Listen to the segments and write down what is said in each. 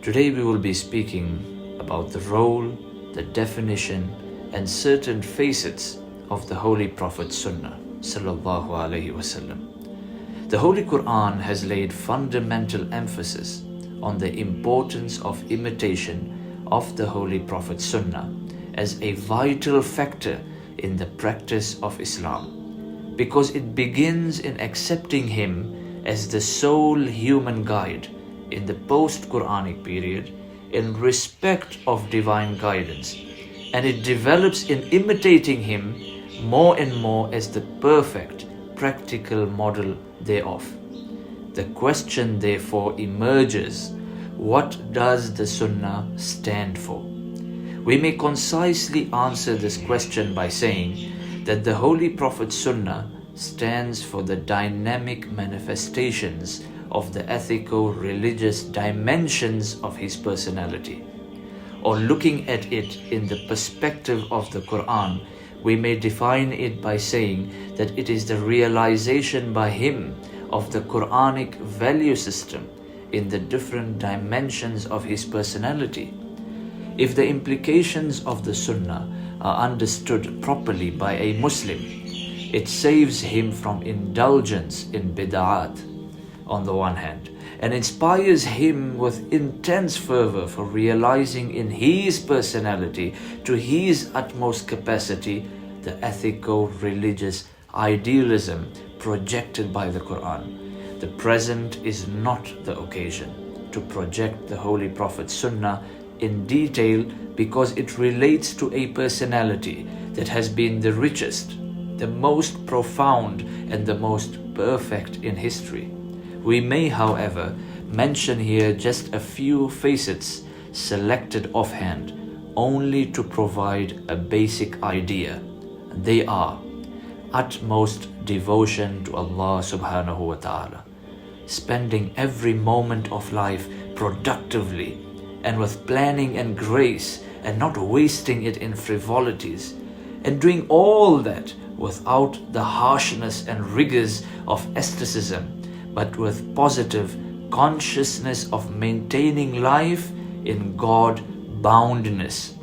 Today we will be speaking about the role, the definition and certain facets of the Holy Prophet Sunnah sallallahu alaihi wasallam. The Holy Quran has laid fundamental emphasis on the importance of imitation of the Holy Prophet Sunnah as a vital factor in the practice of Islam, because it begins in accepting him as the sole human guide in the post-Quranic period in respect of divine guidance, and it develops in imitating him more and more as the perfect practical model thereof. The question therefore emerges: what does the Sunnah stand for? We may concisely answer this question by saying that the Holy Prophet Sunnah stands for the dynamic manifestations of the ethico-religious dimensions of his personality. Or looking at it in the perspective of the Quran, we may define it by saying that it is the realization by him of the Quranic value system in the different dimensions of his personality. If the implications of the Sunnah are understood properly by a Muslim, it saves him from indulgence in bid'at on the one hand, and inspires him with intense fervor for realizing in his personality, to his utmost capacity, the ethico-religious idealism projected by the Quran. The present is not the occasion to project the Holy Prophet Sunnah in detail, because it relates to a personality that has been the richest, the most profound and the most perfect in history. We may, however, mention here just a few facets selected offhand, only to provide a basic idea. They are: utmost devotion to Allah subhanahu wa ta'ala, spending every moment of life productively and with planning and grace, and not wasting it in frivolities, and doing all that without the harshness and rigors of asceticism, but with positive consciousness of maintaining life in God-boundness,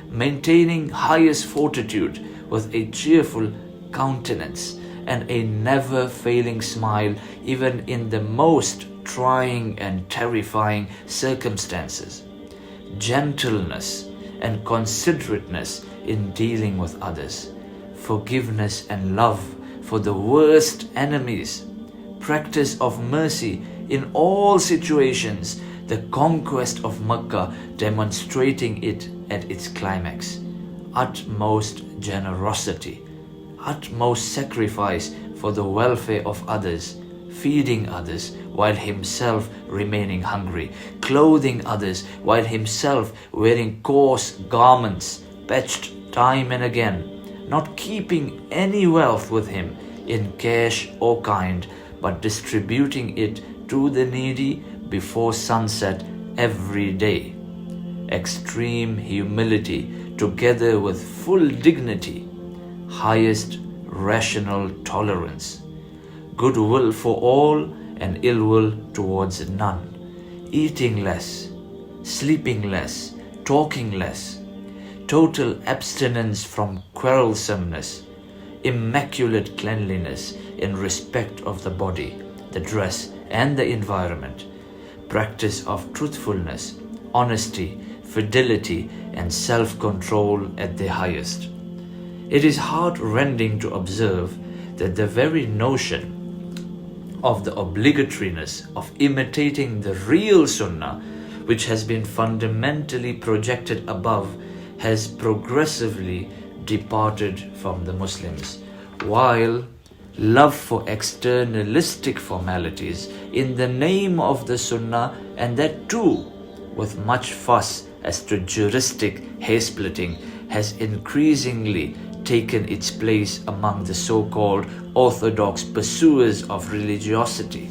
maintaining highest fortitude with a cheerful countenance and a never-failing smile even in the most trying and terrifying circumstances, gentleness and considerateness in dealing with others, forgiveness and love for the worst enemies, practice of mercy in all situations, the conquest of Mecca demonstrating it at its climax, utmost generosity, utmost sacrifice for the welfare of others, feeding others while himself remaining hungry, clothing others while himself wearing coarse garments, patched time and again, not keeping any wealth with him in cash or kind, but distributing it to the needy before sunset every day. Extreme humility together with full dignity, highest rational tolerance, goodwill for all and ill will towards none, eating less, sleeping less, talking less, total abstinence from quarrelsomeness, immaculate cleanliness in respect of the body, the dress and the environment, practice of truthfulness, honesty, fidelity and self-control at their highest. It is heart-rending to observe that the very notion of the obligatoriness of imitating the real Sunnah, which has been fundamentally projected above, has progressively departed from the Muslims, while love for externalistic formalities in the name of the Sunnah, and that too with much fuss as to juristic hair-splitting, has increasingly taken its place among the so-called orthodox pursuers of religiosity,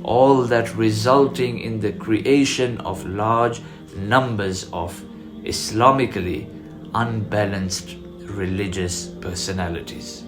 all that resulting in the creation of large numbers of Islamically unbalanced religious personalities.